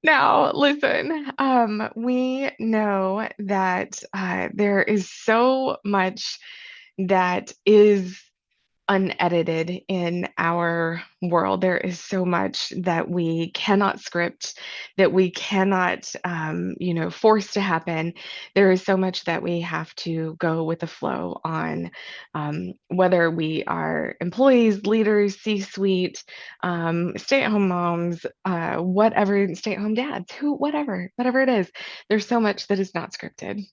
Now, listen, we know that there is so much that is unedited in our world. There is so much that we cannot script, that we cannot, force to happen. There is so much that we have to go with the flow on, whether we are employees, leaders, C-suite, stay-at-home moms, whatever, stay-at-home dads, whatever it is. There's so much that is not scripted.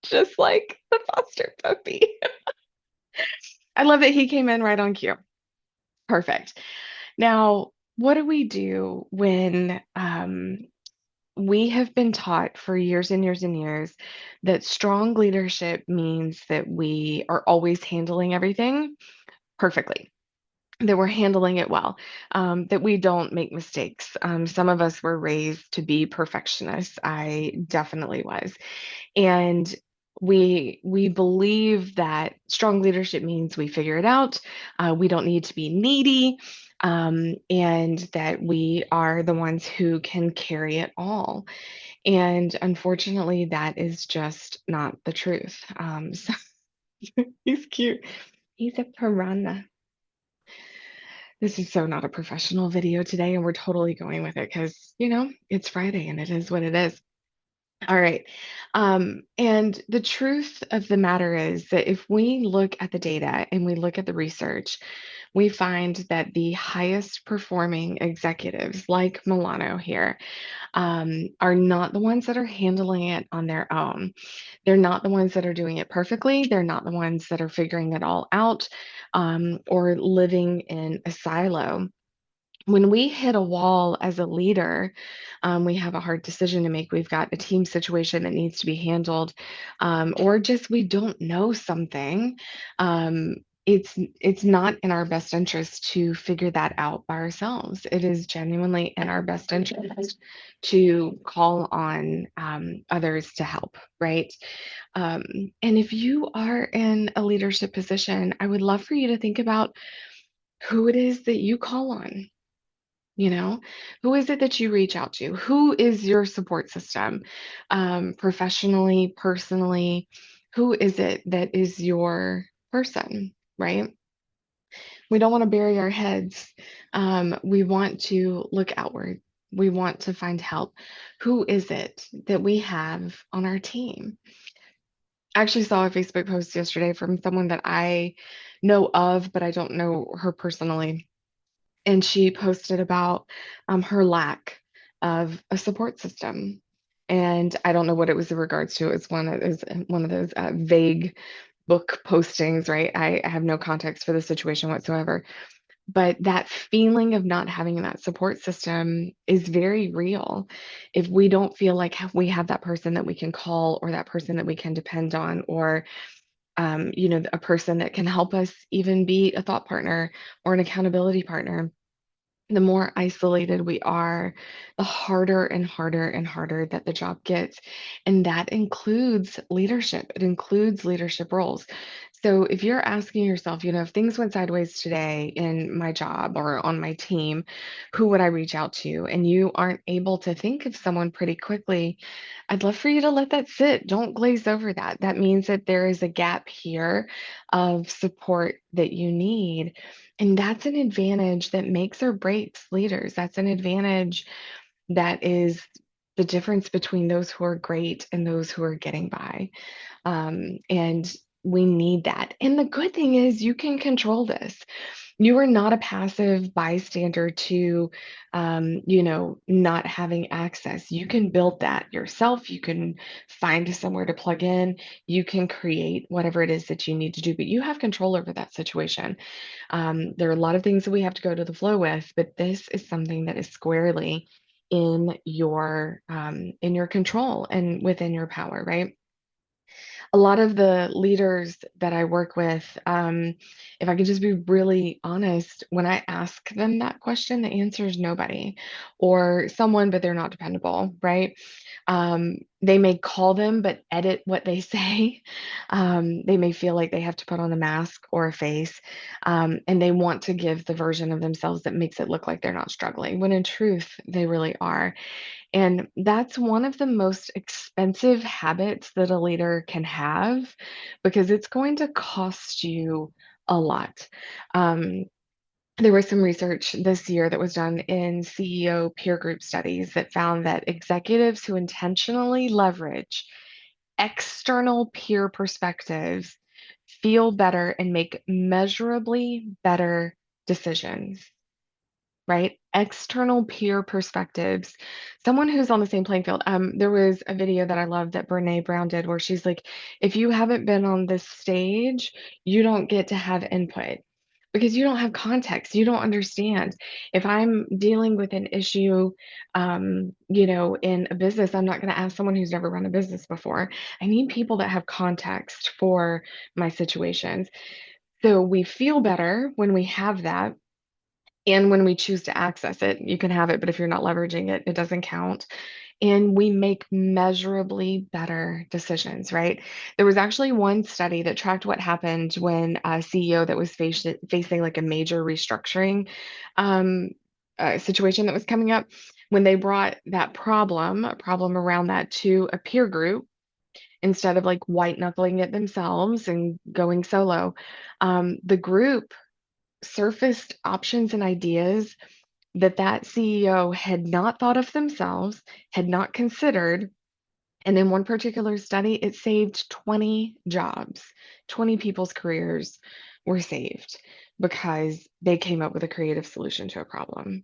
Just like the foster puppy. I love that he came in right on cue. Perfect. Now, what do we do when we have been taught for years and years and years that strong leadership means that we are always handling everything perfectly, that we're handling it well, that we don't make mistakes. Some of us were raised to be perfectionists. I definitely was. And we believe that strong leadership means we figure it out. We don't need to be needy, and that we are the ones who can carry it all. And unfortunately, that is just not the truth. So he's cute. He's a piranha. This is so not a professional video today, and we're totally going with it because, it's Friday and it is what it is. All right. And the truth of the matter is that if we look at the data and we look at the research, we find that the highest performing executives, like Milano here, are not the ones that are handling it on their own. They're not the ones that are doing it perfectly. They're not the ones that are figuring it all out, or living in a silo. When we hit a wall as a leader, we have a hard decision to make. We've got a team situation that needs to be handled, or just we don't know something. Um, it's not in our best interest to figure that out by ourselves. It is genuinely in our best interest to call on others to help, right? Um, and if you are in a leadership position, I would love for you to think about who it is that you call on. You know, who is it that you reach out to? Who is your support system? Professionally, personally, who is it that is your person, right? We don't want to bury our heads. We want to look outward. We want to find help. Who is it that we have on our team? I actually saw a Facebook post yesterday from someone that I know of, but I don't know her personally, and she posted about her lack of a support system. And I don't know what it was in regards to. It was one of those vague book postings, right? I have no context for the situation whatsoever. But that feeling of not having that support system is very real. If we don't feel like we have that person that we can call, or that person that we can depend on, or a person that can help us even be a thought partner or an accountability partner, the more isolated we are, the harder and harder and harder that the job gets. And that includes leadership. It includes leadership roles. So if you're asking yourself, if things went sideways today in my job or on my team, who would I reach out to? And you aren't able to think of someone pretty quickly, I'd love for you to let that sit. Don't glaze over that. That means that there is a gap here of support that you need. And that's an advantage that makes or breaks leaders. That's an advantage that is the difference between those who are great and those who are getting by. And we need that. And the good thing is, you can control this. You are not a passive bystander to, not having access. You can build that yourself. You can find somewhere to plug in. You can create whatever it is that you need to do, but you have control over that situation. There are a lot of things that we have to go to the flow with, but this is something that is squarely in your control and within your power, right? A lot of the leaders that I work with, if I could just be really honest, when I ask them that question, the answer is nobody, or someone, but they're not dependable, right? They may call them, but edit what they say. They may feel like they have to put on a mask or a face, and they want to give the version of themselves that makes it look like they're not struggling, when in truth, they really are. And that's one of the most expensive habits that a leader can have because it's going to cost you a lot. Um, there was some research this year that was done in CEO peer group studies that found that executives who intentionally leverage external peer perspectives feel better and make measurably better decisions, right? External peer perspectives, someone who's on the same playing field. There was a video that I loved that Brene Brown did where she's like, if you haven't been on this stage, you don't get to have input because you don't have context. You don't understand. If I'm dealing with an issue, in a business, I'm not going to ask someone who's never run a business before. I need people that have context for my situations. So we feel better when we have that. And when we choose to access it, you can have it, but if you're not leveraging it, it doesn't count. And we make measurably better decisions, right? There was actually one study that tracked what happened when a CEO that was facing like a major restructuring um, situation that was coming up. When they brought that problem, a problem around that to a peer group, instead of like white knuckling it themselves and going solo, the group surfaced options and ideas that CEO had not thought of themselves, had not considered. And in one particular study, it saved 20 jobs, 20 people's careers were saved because they came up with a creative solution to a problem.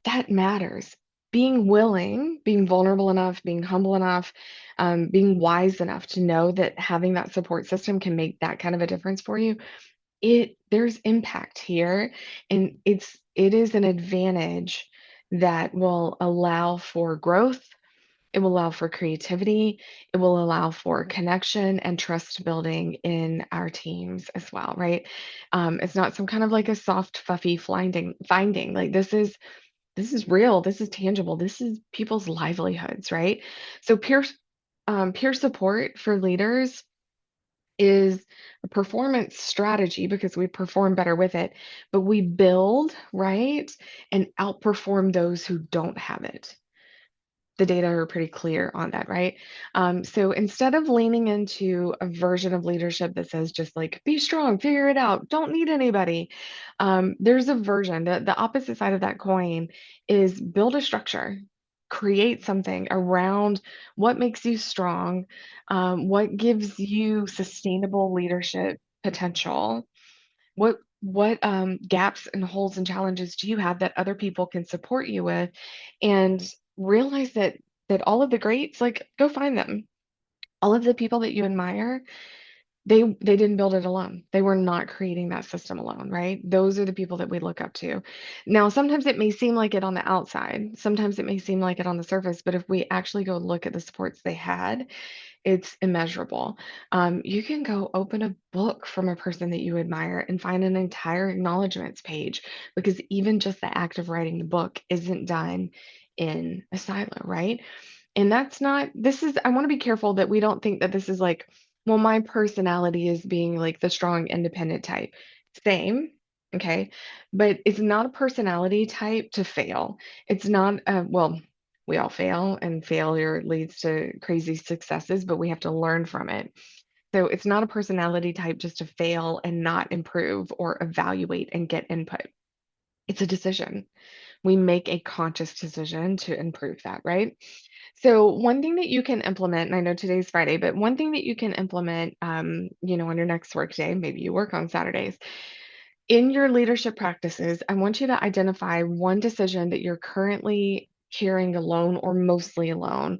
That matters. Being willing, being vulnerable enough, being humble enough, being wise enough to know that having that support system can make that kind of a difference for you, there's impact here, and it is an advantage that will allow for growth. It will allow for creativity. It will allow for connection and trust building in our teams as well, right? It's not some kind of like a soft fluffy finding. Like this is real, this is tangible, this is people's livelihoods, right? So peer support for leaders is a performance strategy because we perform better with it, but we build, right, and outperform those who don't have it. The data are pretty clear on that, right? So instead of leaning into a version of leadership that says just like be strong, figure it out, don't need anybody, there's a version. The opposite side of that coin is build a structure, create something around what makes you strong, what gives you sustainable leadership potential, what gaps and holes and challenges do you have that other people can support you with, and realize that all of the greats, like go find them. All of the people that you admire, they didn't build it alone. They were not creating that system alone, right? Those are the people that we look up to. Now, sometimes it may seem like it on the outside, sometimes it may seem like it on the surface, but if we actually go look at the supports they had, it's immeasurable. You can go open a book from a person that you admire and find an entire acknowledgments page because even just the act of writing the book isn't done in a silo, right? And that's not, this is, I want to be careful that we don't think that this is like, well, my personality is being like the strong, independent type. Same. Okay. But it's not a personality type to fail. It's not, well, we all fail and failure leads to crazy successes, but we have to learn from it. So it's not a personality type just to fail and not improve or evaluate and get input. It's a decision. We make a conscious decision to improve that, right? So one thing that you can implement, and I know today's Friday, but one thing that you can implement, on your next work day, maybe you work on Saturdays, in your leadership practices, I want you to identify one decision that you're currently carrying alone or mostly alone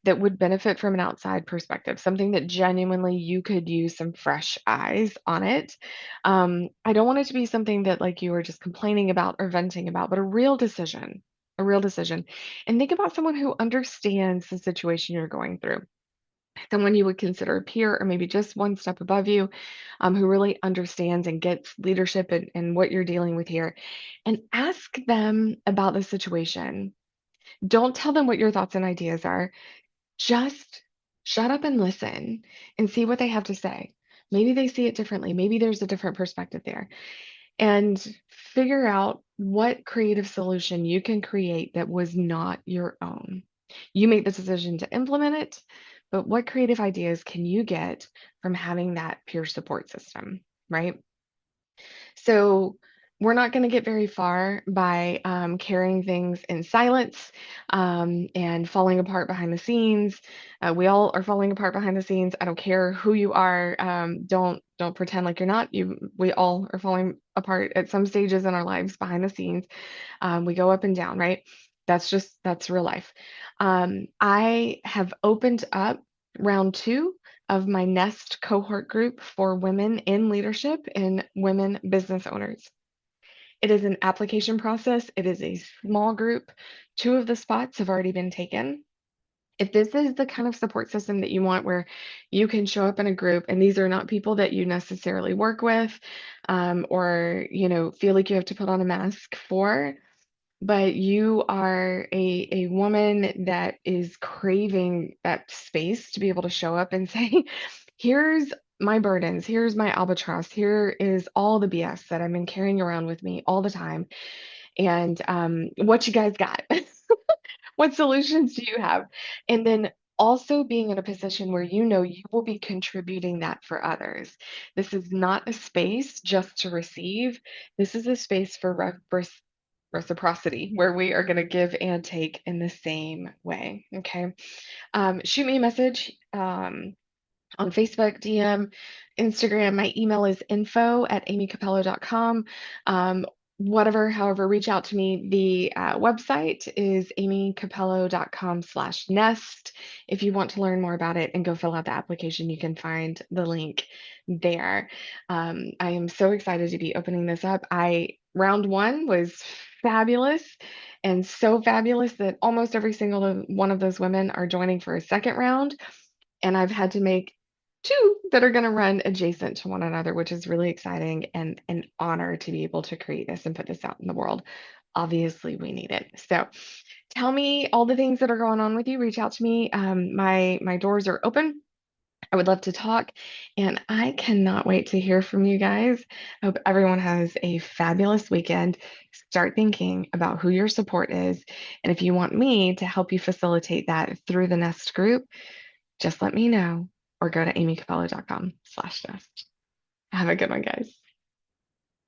that would benefit from an outside perspective, something that genuinely you could use some fresh eyes on it. I don't want it to be something that like you were just complaining about or venting about, but a real decision. And think about someone who understands the situation you're going through, someone you would consider a peer or maybe just one step above you, who really understands and gets leadership and what you're dealing with here, and ask them about the situation. Don't tell them what your thoughts and ideas are. Just shut up and listen and see what they have to say. Maybe they see it differently. Maybe there's a different perspective there. And figure out what creative solution you can create that was not your own. You make the decision to implement it, but what creative ideas can you get from having that peer support system, right? So we're not going to get very far by carrying things in silence and falling apart behind the scenes. We all are falling apart behind the scenes. I don't care who you are. Don't pretend like you're not. We all are falling apart at some stages in our lives behind the scenes. We go up and down, right? That's real life. I have opened up round two of my Nest cohort group for women in leadership and women business owners. It is an application process. It is a small group. Two of the spots have already been taken. If this is the kind of support system that you want, where you can show up in a group, and these are not people that you necessarily work with, or feel like you have to put on a mask for, but you are a woman that is craving that space to be able to show up and say, here's my burdens, here's my albatross, here is all the BS that I've been carrying around with me all the time. And what you guys got? What solutions do you have? And then also being in a position where you know you will be contributing that for others. This is not a space just to receive. This is a space for reciprocity where we are going to give and take in the same way. Okay. Shoot me a message. On Facebook, DM, Instagram. My email is info@amycapello.com. Whatever, however, reach out to me. The website is amycapello.com/nest. If you want to learn more about it and go fill out the application, you can find the link there. I am so excited to be opening this up. Round one was fabulous and so fabulous that almost every single one of those women are joining for a second round. And I've had to make two that are going to run adjacent to one another, which is really exciting and an honor to be able to create this and put this out in the world. Obviously, we need it. So tell me all the things that are going on with you. Reach out to me. My doors are open. I would love to talk, and I cannot wait to hear from you guys. I hope everyone has a fabulous weekend. Start thinking about who your support is, and if you want me to help you facilitate that through the Nest group, just let me know or go to amycapello.com/nest. Have a good one, guys.